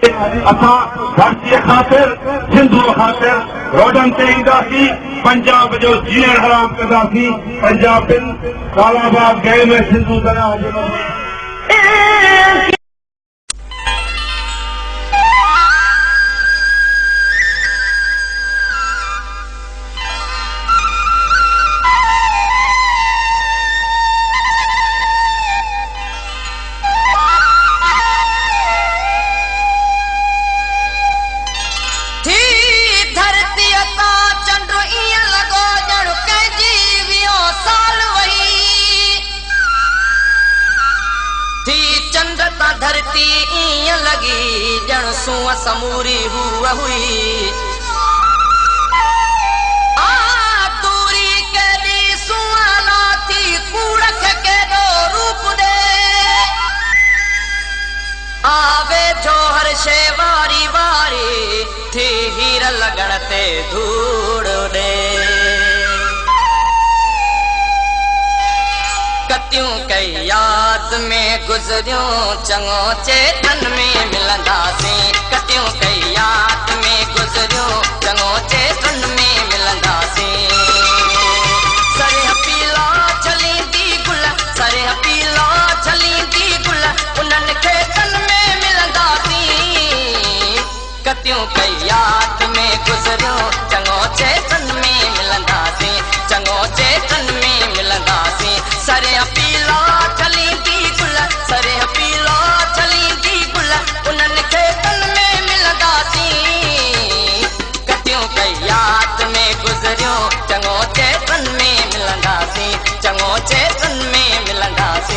असां धरतीअ ख़ातिर सिंधु ख़ातिर रोडनि ते ईंदासीं, पंजाब जो जीअण हराम कंदासीं। पंजाबिन कालाबाग गए में सिंधु दरिया जे धरती ईअं लॻी ॼण सूंहं समूरी हुआ हुई। दूरी केॾी सुहाना थी, कूड़ खे केॾो रूप ॾे। आवे जो हर शइ वारी वारी थी, हीर लॻण ते धूड़ ॾे। कतियूं कई याद में गुज़रियूं, चङो चेतन में मिलंदासीं। कतियूं कई याद में गुज़रियूं, चङो चेतन में मिलंदासीं। सरे पीला जलींदी गुल, सरे पीला जलींदी गुल, उन्हनि खे तन में मिलंदासीं। कतियूं कई याद में गुज़रियूं, चङो चेतन में मिलंदासीं। चङो चेतन में मिलंदासीं। सरे पीला जलींदी गुल, सरे पीला जलींदी गुल, उन्हनि खे तन में मिलंदासीं। कतियूं कई याद में गुज़रियूं, चङो चेतन में मिलंदासीं। चङो चेतन में मिलंदासीं।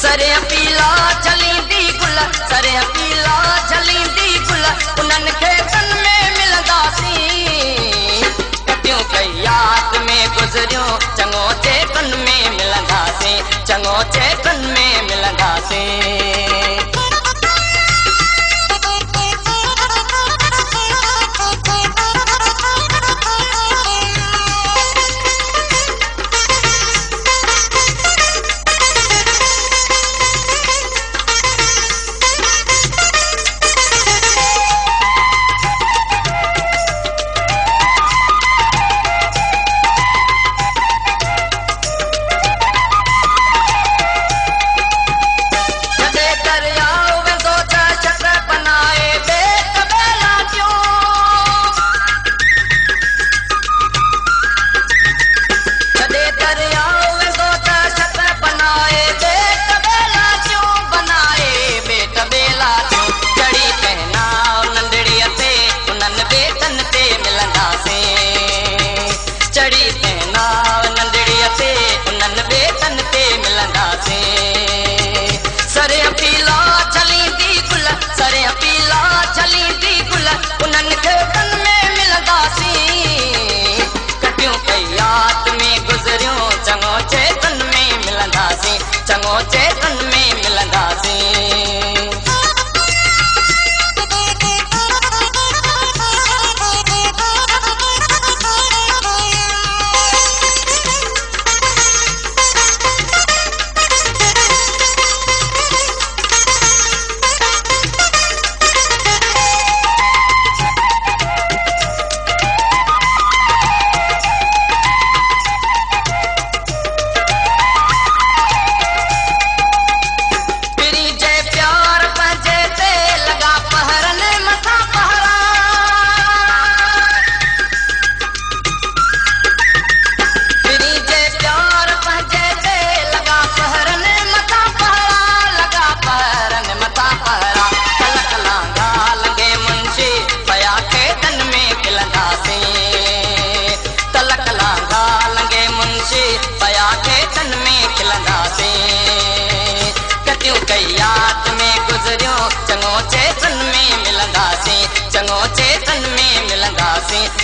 सरे पीला जलींदी गुल, सरे पीला जलींदी गुल, उन्हनि खे तन में मिलंदासीं। कतियूं कई याद में गुज़रियूं, चङो चेतन में मिलंदासीं। चङो चेतन में मिलंदासीं। दरिया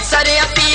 सर अपी